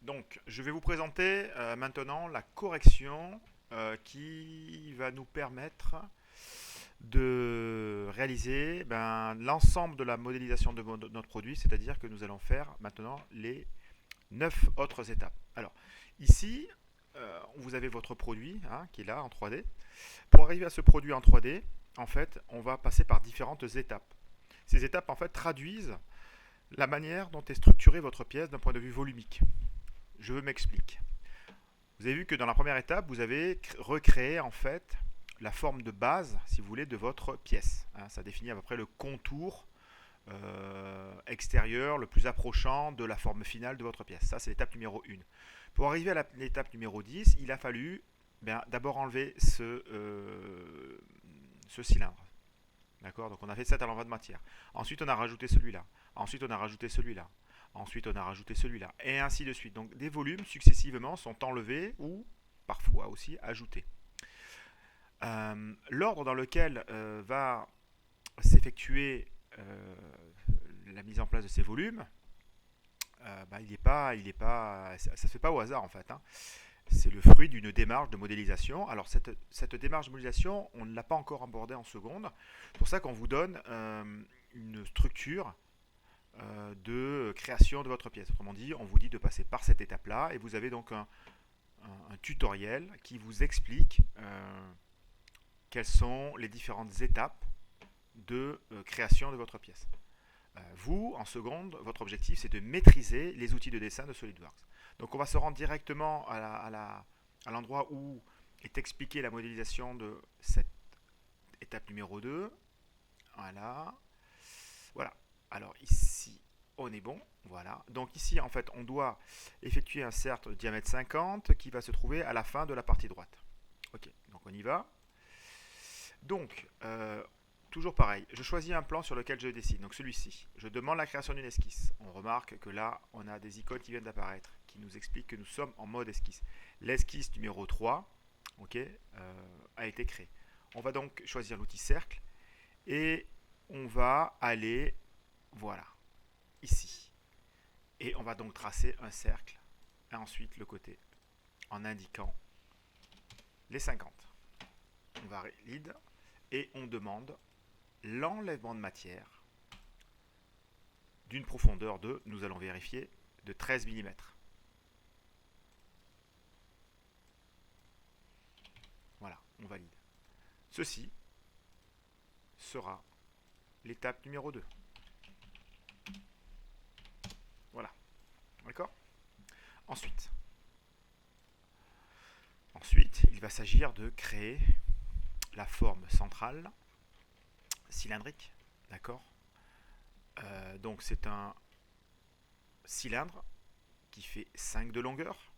Donc, je vais vous présenter maintenant la correction qui va nous permettre de réaliser l'ensemble de la modélisation de notre produit, c'est-à-dire que nous allons faire maintenant les 9 autres étapes. Alors, ici, vous avez votre produit qui est là en 3D. Pour arriver à ce produit en 3D, en fait, on va passer par différentes étapes. Ces étapes, en fait, traduisent la manière dont est structurée votre pièce d'un point de vue volumique. Je m'explique. Vous avez vu que dans la première étape, vous avez recréé en fait la forme de base, si vous voulez, de votre pièce. Ça définit à peu près le contour extérieur le plus approchant de la forme finale de votre pièce. Ça, c'est l'étape numéro 1. Pour arriver à l'étape numéro 10, il a fallu d'abord enlever ce cylindre. D'accord. Donc on a fait 7 à l'envoi de matière. Ensuite, on a rajouté celui-là. Ensuite, on a rajouté celui-là. Ensuite, on a rajouté celui-là. Et ainsi de suite. Donc des volumes successivement sont enlevés ou parfois aussi ajoutés. L'ordre dans lequel va s'effectuer la mise en place de ces volumes, ça ne se fait pas au hasard en fait. C'est le fruit d'une démarche de modélisation. Alors cette démarche de modélisation, on ne l'a pas encore abordée en seconde. C'est pour ça qu'on vous donne une structure de création de votre pièce. Autrement dit, on vous dit de passer par cette étape-là et vous avez donc un tutoriel qui vous explique quelles sont les différentes étapes de création de votre pièce. Vous, en seconde, votre objectif, c'est de maîtriser les outils de dessin de SolidWorks. Donc on va se rendre directement à l'endroit où est expliquée la modélisation de cette étape numéro 2. Voilà. Voilà. Alors ici, on est bon. Voilà. Donc ici, en fait, on doit effectuer un cercle de diamètre 50 qui va se trouver à la fin de la partie droite. Ok, donc on y va. Donc, toujours pareil, je choisis un plan sur lequel je dessine, donc celui-ci. Je demande la création d'une esquisse. On remarque que là, on a des icônes qui viennent d'apparaître, qui nous expliquent que nous sommes en mode esquisse. L'esquisse numéro 3 a été créée. On va donc choisir l'outil cercle et on va aller, voilà, ici. Et on va donc tracer un cercle, et ensuite le côté, en indiquant les 50. On valide et on demande l'enlèvement de matière d'une profondeur de, nous allons vérifier, de 13 mm. Voilà, on valide. Ceci sera l'étape numéro 2. Voilà, d'accord. Ensuite, il va s'agir de créer la forme centrale cylindrique, d'accord. Donc c'est un cylindre qui fait 5 de longueur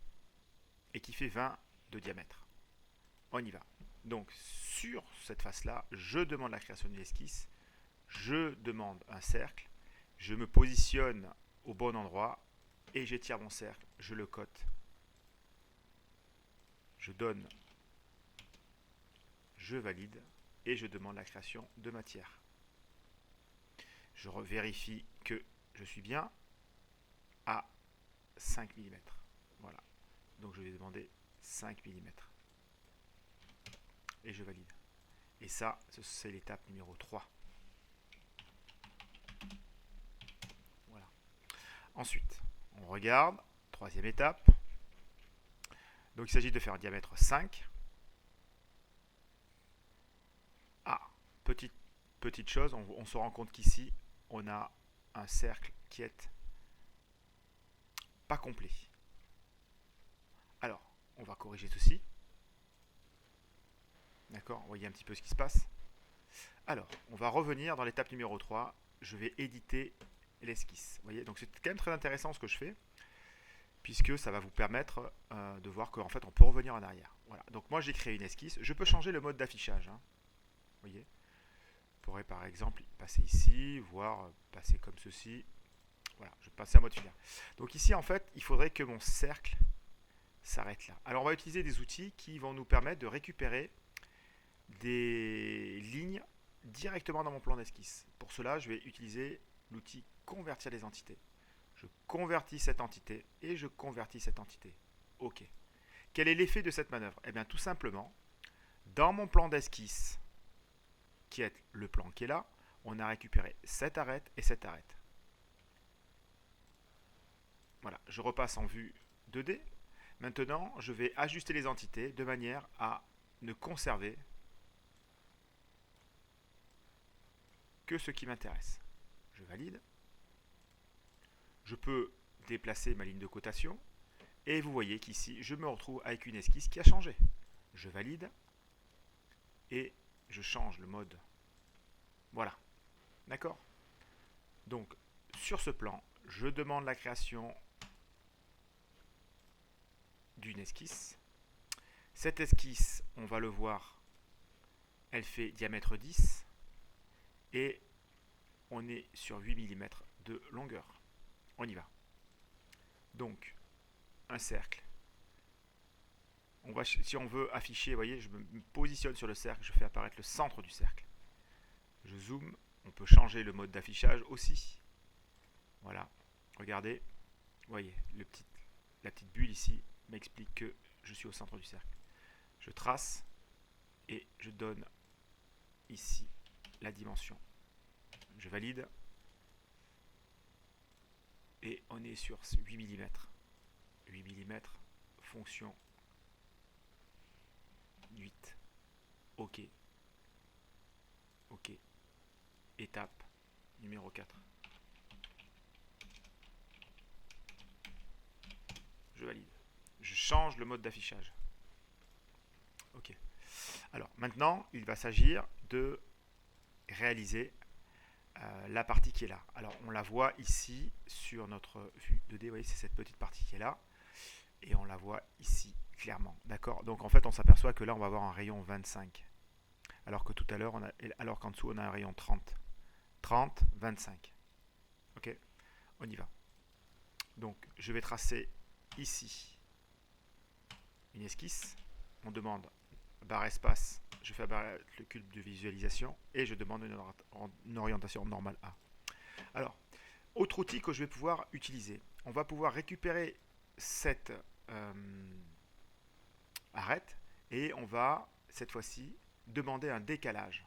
et qui fait 20 de diamètre. On y va. Donc sur cette face-là, je demande la création d'une esquisse, je demande un cercle, je me positionne au bon endroit et j'étire mon cercle, je le cote, je donne, je valide et je demande la création de matière. Je vérifie que je suis bien à 5 mm. Voilà. Donc je vais demander 5 mm. Et je valide. Et ça, c'est l'étape numéro 3. Voilà. Ensuite, on regarde. Troisième étape. Donc il s'agit de faire un diamètre 5. Ah, petite chose, on se rend compte qu'ici, on a un cercle qui est pas complet. Alors, on va corriger ceci. D'accord, vous voyez un petit peu ce qui se passe. Alors, on va revenir dans l'étape numéro 3. Je vais éditer l'esquisse. Vous voyez, donc c'est quand même très intéressant ce que je fais, puisque ça va vous permettre de voir qu'en fait on peut revenir en arrière. Voilà. Donc moi j'ai créé une esquisse. Je peux changer le mode d'affichage. Vous voyez, je pourrais par exemple passer ici, voire passer comme ceci. Voilà, je vais passer en mode final. Donc ici en fait, il faudrait que mon cercle s'arrête là. Alors on va utiliser des outils qui vont nous permettre de récupérer des lignes directement dans mon plan d'esquisse. Pour cela, je vais utiliser l'outil convertir les entités. Je convertis cette entité et je convertis cette entité. OK. Quel est l'effet de cette manœuvre? Eh bien, tout simplement, dans mon plan d'esquisse, qui est le plan qui est là, on a récupéré cette arête et cette arête. Voilà, je repasse en vue 2D. Maintenant, je vais ajuster les entités de manière à ne conserver que ce qui m'intéresse. Je valide. Je peux déplacer ma ligne de cotation. Et vous voyez qu'ici, je me retrouve avec une esquisse qui a changé. Je valide. Et je change le mode. Voilà. D'accord? Donc, sur ce plan, je demande la création d'une esquisse. Cette esquisse, on va le voir, elle fait diamètre 10 et on est sur 8 mm de longueur. On y va. Donc, un cercle. Si on veut afficher, vous voyez, je me positionne sur le cercle, je fais apparaître le centre du cercle. Je zoome, on peut changer le mode d'affichage aussi. Voilà, regardez, vous voyez, la petite bulle ici m'explique que je suis au centre du cercle. Je trace et je donne ici la dimension. Je valide et on est sur 8 mm. 8 mm, fonction 8. OK. OK. Étape numéro 4. Je valide. Je change le mode d'affichage. OK. Alors maintenant, il va s'agir de réaliser la partie qui est là. Alors on la voit ici sur notre vue 2D, vous voyez, c'est cette petite partie qui est là. Et on la voit ici clairement. D'accord? Donc en fait, on s'aperçoit que là, on va avoir un rayon 25. Alors que tout à l'heure, alors qu'en dessous, on a un rayon 30. 30, 25. OK? On y va. Donc je vais tracer ici une esquisse. On demande barre espace. Je fais apparaître le cube de visualisation et je demande une orientation normale A. Alors, autre outil que je vais pouvoir utiliser. On va pouvoir récupérer cette arête et on va cette fois-ci demander un décalage.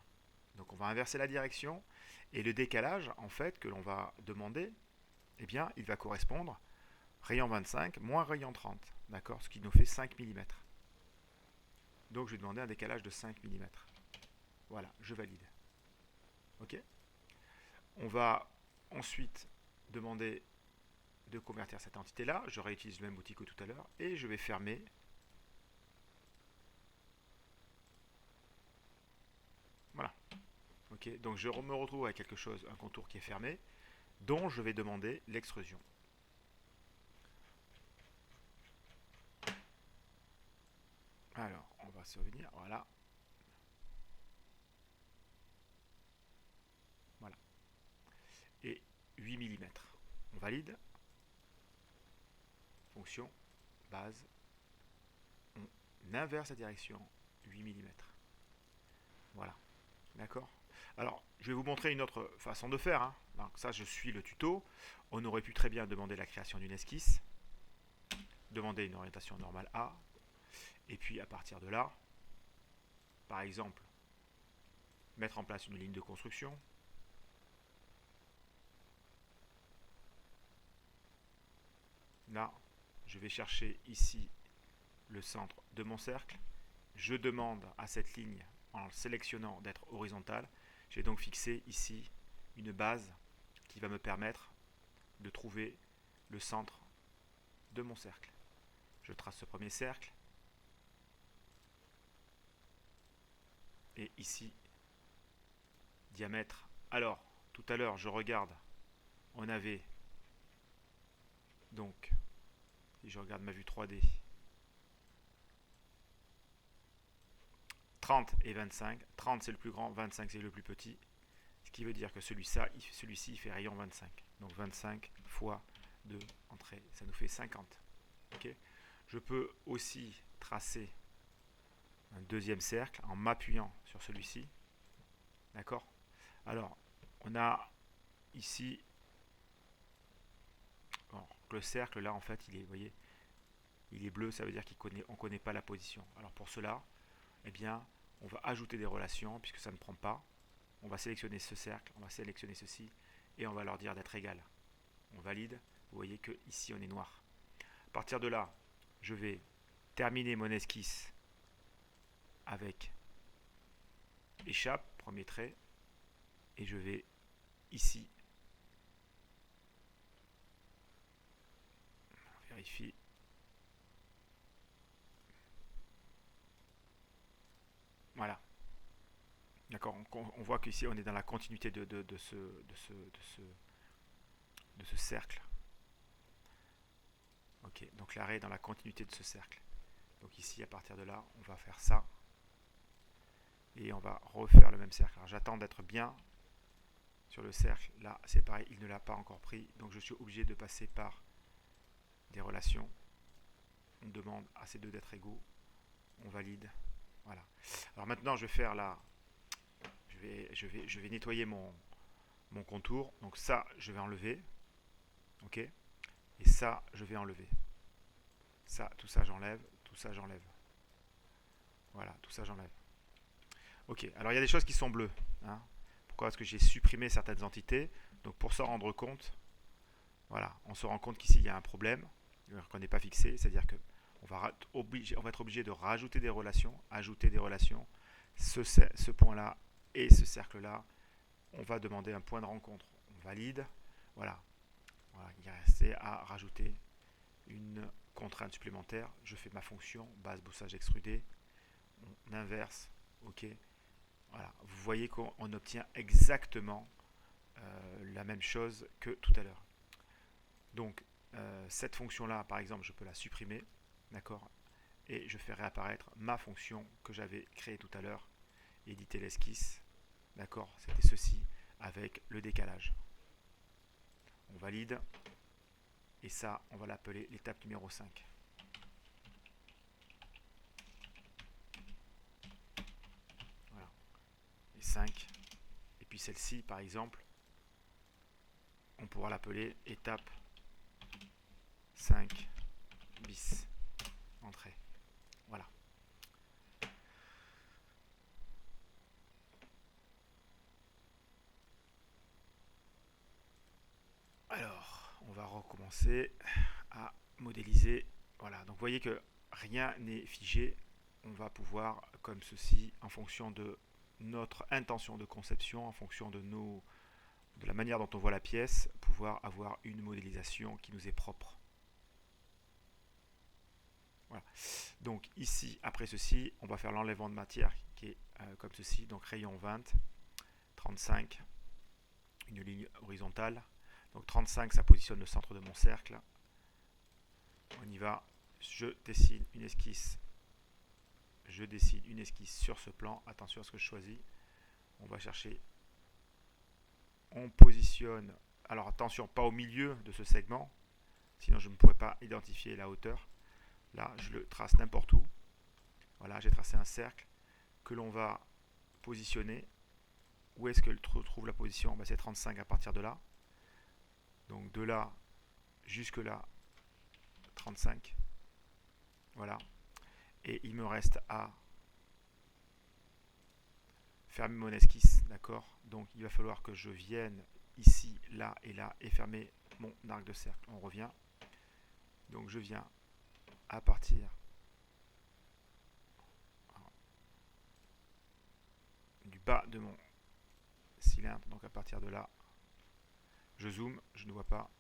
Donc on va inverser la direction et le décalage en fait que l'on va demander, eh bien il va correspondre rayon 25 moins rayon 30, d'accord, ce qui nous fait 5 mm. Donc je vais demander un décalage de 5 mm. Voilà, je valide. OK. On va ensuite demander de convertir cette entité-là. Je réutilise le même outil que tout à l'heure et je vais fermer. Voilà. OK. Donc je me retrouve avec quelque chose, un contour qui est fermé, dont je vais demander l'extrusion. Alors, on va se revenir. Voilà. Voilà. Et 8 mm. On valide. Fonction, base. On inverse la direction, 8 mm. Voilà. D'accord? Alors, je vais vous montrer une autre façon de faire. Hein. Donc ça, je suis le tuto. On aurait pu très bien demander la création d'une esquisse, demander une orientation normale A, et puis à partir de là, par exemple, mettre en place une ligne de construction. Là, je vais chercher ici le centre de mon cercle. Je demande à cette ligne, en sélectionnant, d'être horizontale. J'ai donc fixé ici une base qui va me permettre de trouver le centre de mon cercle. Je trace ce premier cercle. Et ici, diamètre. Alors, tout à l'heure, je regarde, on avait, donc, si je regarde ma vue 3D, 30 et 25. 30 c'est le plus grand, 25 c'est le plus petit. Ce qui veut dire que celui-ci il fait rayon 25. Donc 25 fois 2 entrées, ça nous fait 50. Okay. Je peux aussi tracer un deuxième cercle en m'appuyant sur celui-ci. D'accord? Alors, on a ici Donc le cercle là en fait il est, vous voyez, il est bleu, ça veut dire qu'on connaît pas la position. Alors pour cela, eh bien, on va ajouter des relations puisque ça ne prend pas. On va sélectionner ce cercle, on va sélectionner ceci et on va leur dire d'être égal. On valide. Vous voyez que ici on est noir. À partir de là, je vais terminer mon esquisse avec échappe, premier trait, et je vais ici, on vérifie, voilà. D'accord, on voit qu'ici on est dans la continuité de ce cercle. Ok, donc l'arrêt est dans la continuité de ce cercle. Donc ici, à partir de là, on va faire ça. Et on va refaire le même cercle. Alors j'attends d'être bien sur le cercle. Là, c'est pareil, il ne l'a pas encore pris. Donc je suis obligé de passer par des relations. On demande à ces deux d'être égaux. On valide. Voilà. Alors maintenant, je vais faire là. Je vais nettoyer mon contour. Donc ça, je vais enlever. Ok. Et ça, je vais enlever. Ça, tout ça, j'enlève. Tout ça, j'enlève. Voilà, tout ça, j'enlève. Ok, alors il y a des choses qui sont bleues. Hein. Pourquoi? Parce que j'ai supprimé certaines entités. Donc pour s'en rendre compte, voilà, on se rend compte qu'ici il y a un problème qu'on n'est pas fixé, c'est-à-dire qu'on va être obligé de rajouter des relations, ajouter des relations. Ce point-là et ce cercle-là, on va demander un point de rencontre. On valide. Voilà. Voilà, il reste à rajouter une contrainte supplémentaire. Je fais ma fonction, base bossage extrudé. On inverse. OK. Voilà. Vous voyez qu'on obtient exactement la même chose que tout à l'heure. Donc, cette fonction-là, par exemple, je peux la supprimer. D'accord. Et je fais réapparaître ma fonction que j'avais créée tout à l'heure. Éditer l'esquisse. D'accord. C'était ceci avec le décalage. On valide. Et ça, on va l'appeler l'étape numéro 5. Voilà. Et 5. Et puis celle-ci, par exemple, on pourra l'appeler étape 5 bis. Entrée. Voilà. Alors, on va recommencer à modéliser. Voilà, donc vous voyez que rien n'est figé. On va pouvoir, comme ceci, en fonction de notre intention de conception, en fonction de la manière dont on voit la pièce, pouvoir avoir une modélisation qui nous est propre. Voilà. Donc ici, après ceci, on va faire l'enlèvement de matière qui est comme ceci. Donc rayon 20, 35, une ligne horizontale. Donc 35, ça positionne le centre de mon cercle. On y va. Je dessine une esquisse. Je dessine une esquisse sur ce plan. Attention à ce que je choisis. On va chercher. On positionne. Alors attention, pas au milieu de ce segment. Sinon, je ne pourrais pas identifier la hauteur. Là, je le trace n'importe où. Voilà, j'ai tracé un cercle que l'on va positionner. Où est-ce qu'elle trouve la position? C'est 35 à partir de là. Donc de là jusque là, 35. Voilà. Et il me reste à fermer mon esquisse. D'accord. Donc il va falloir que je vienne ici, là et fermer mon arc de cercle. On revient. Donc je viens à partir du bas de mon cylindre. Donc à partir de là, je zoome, je ne vois pas.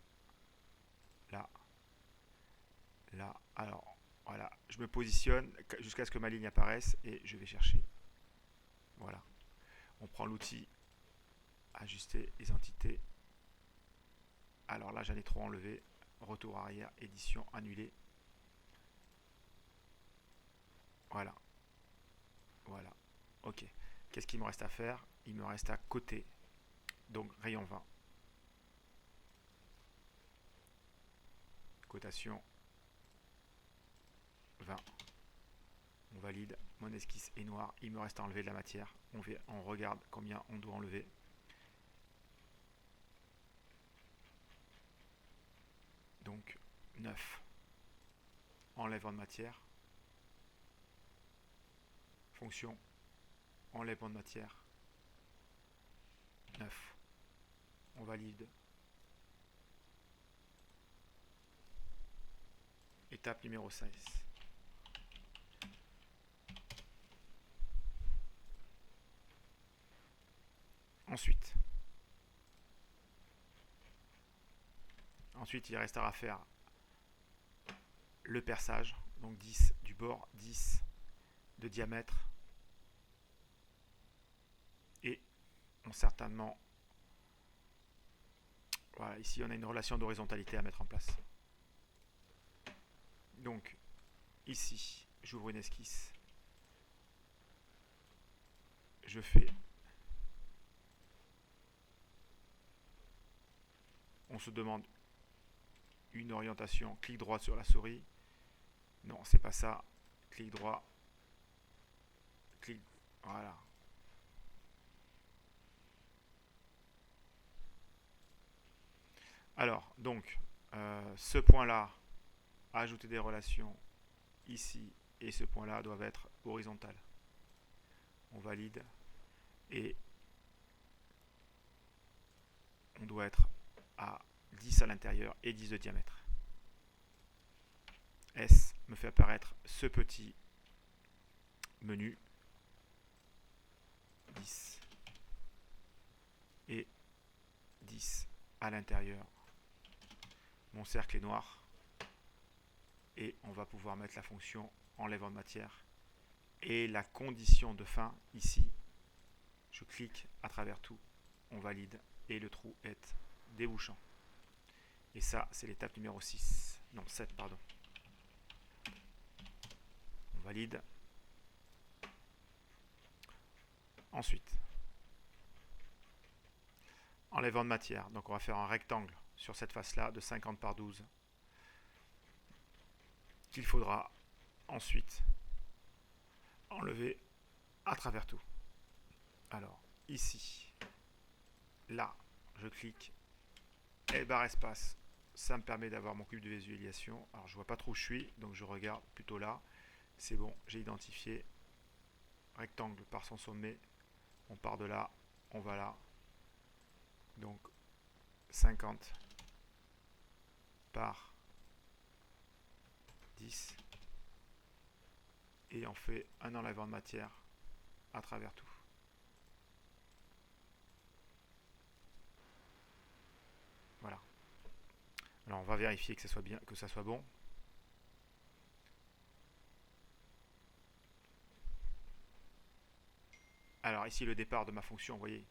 Là, là. Alors, voilà. Je me positionne jusqu'à ce que ma ligne apparaisse et je vais chercher. Voilà. On prend l'outil, ajuster les entités. Alors là, j'en ai trop enlevé. Retour arrière, édition, annulé. Voilà. Voilà. Ok. Qu'est-ce qu'il me reste à faire? Il me reste à coter. Donc, rayon 20. Cotation 20. On valide. Mon esquisse est noire. Il me reste à enlever de la matière. On regarde combien on doit enlever. Donc, 9. Enlèvement de matière. Fonction. Enlèvement de matière. 9. On valide. Étape numéro 16. Ensuite, il restera à faire le perçage, donc 10 du bord, 10 de diamètre, et certainement, voilà, ici on a une relation d'horizontalité à mettre en place. Donc ici, j'ouvre une esquisse, je fais, on se demande une orientation, clic droit sur la souris, non c'est pas ça, clic droit, clic, voilà. Alors, donc, ce point-là, ajouter des relations ici, et ce point-là doivent être horizontales. On valide, et on doit être à 10 à l'intérieur et 10 de diamètre. S me fait apparaître ce petit menu, 10 et 10 à l'intérieur. Mon cercle est noir et on va pouvoir mettre la fonction enlèvement de matière. Et la condition de fin, ici, je clique à travers tout, on valide et le trou est débouchant. Et ça, c'est l'étape numéro 6. Non, 7, pardon. On valide. Ensuite, enlèvement de matière. Donc on va faire un rectangle sur cette face-là de 50 par 12 qu'il faudra ensuite enlever à travers tout. Alors, ici, là, je clique et barre espace. Ça me permet d'avoir mon cube de visualisation. Alors, je vois pas trop où je suis, donc je regarde plutôt là. C'est bon, j'ai identifié. Rectangle par son sommet. On part de là, on va là. Donc, 50 par 10. Et on fait un enlèvement de matière à travers tout. Voilà. Alors on va vérifier que ça soit bien, que ça soit bon. Alors ici le départ de ma fonction, vous voyez,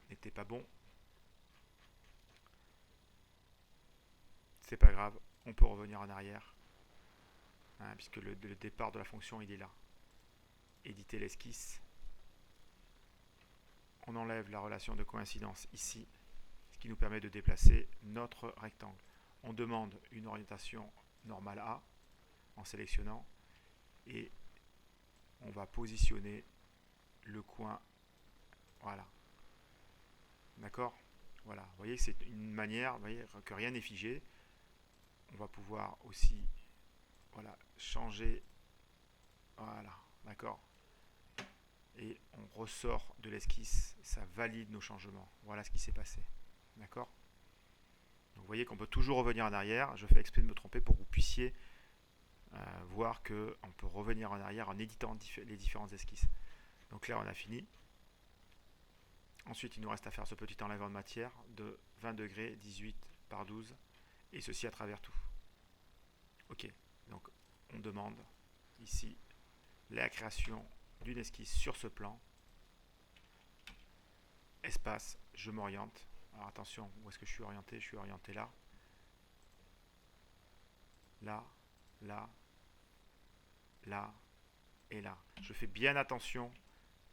n'était pas bon. C'est pas grave, on peut revenir en arrière, hein, puisque le départ de la fonction il est là. Éditer l'esquisse. On enlève la relation de coïncidence ici, ce qui nous permet de déplacer notre rectangle. On demande une orientation normale A en sélectionnant et on va positionner le coin, voilà, d'accord, voilà, vous voyez, c'est une manière, vous voyez, que rien n'est figé. On va pouvoir aussi, voilà, changer, voilà, d'accord, et on ressort de l'esquisse, ça valide nos changements. Voilà ce qui s'est passé, d'accord. Donc vous voyez qu'on peut toujours revenir en arrière. Je fais exprès de me tromper pour que vous puissiez voir qu'on peut revenir en arrière en éditant les différentes esquisses. Donc là on a fini. Ensuite il nous reste à faire ce petit enlèvement de matière de 20 degrés, 18 par 12, et ceci à travers tout. Ok, donc on demande ici la création d'une esquisse sur ce plan. Espace, je m'oriente. Alors attention, où est-ce que je suis orienté? Je suis orienté là. Là, là, là et là. Je fais bien attention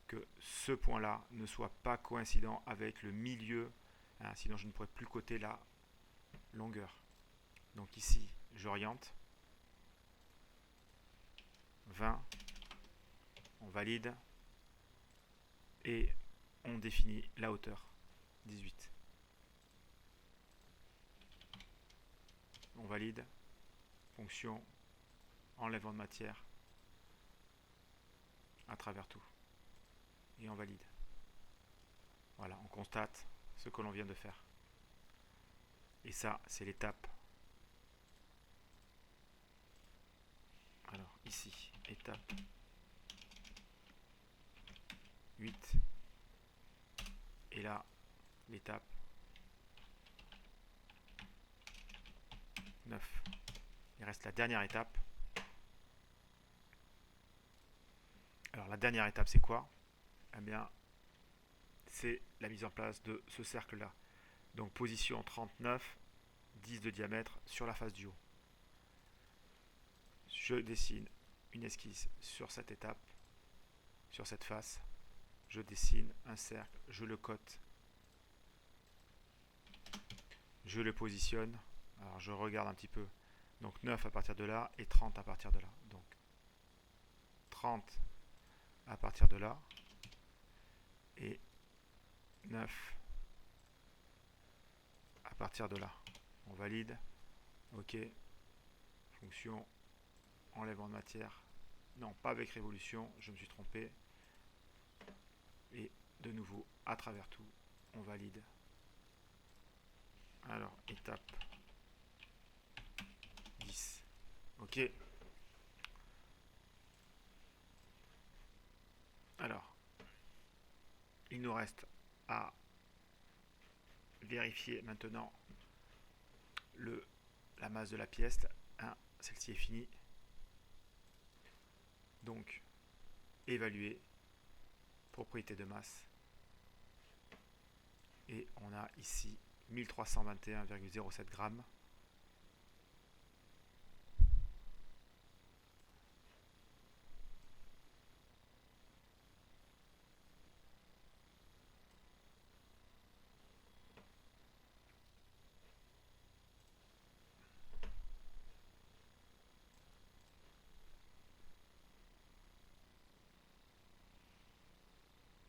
que ce point-là ne soit pas coïncident avec le milieu, hein, sinon je ne pourrais plus coter la longueur. Donc ici, j'oriente. 20. On valide. Et on définit la hauteur. 18. on valide. Fonction, enlèvement de matière à travers tout. Et on valide. Voilà, on constate ce que l'on vient de faire. Et ça, c'est l'étape. Alors, ici, étape 8. Et là, l'étape 9. Il reste la dernière étape. Alors, la dernière étape, c'est quoi? Eh bien, c'est la mise en place de ce cercle-là. Donc, position 39, 10 de diamètre sur la face du haut. Je dessine une esquisse sur cette étape, sur cette face. Je dessine un cercle, je le cote, je le positionne. Alors, je regarde un petit peu. Donc, 9 à partir de là et 30 à partir de là. Donc, 30 à partir de là et 9 à partir de là. On valide. OK. Fonction enlèvement de matière. Non, pas avec révolution, je me suis trompé. Et de nouveau, à travers tout, on valide. Alors, étape 10. OK. Alors, il nous reste à vérifier maintenant la masse de la pièce. Hein, celle-ci est finie. Donc, évaluer, propriété de masse. Et on a ici 1321,07 grammes.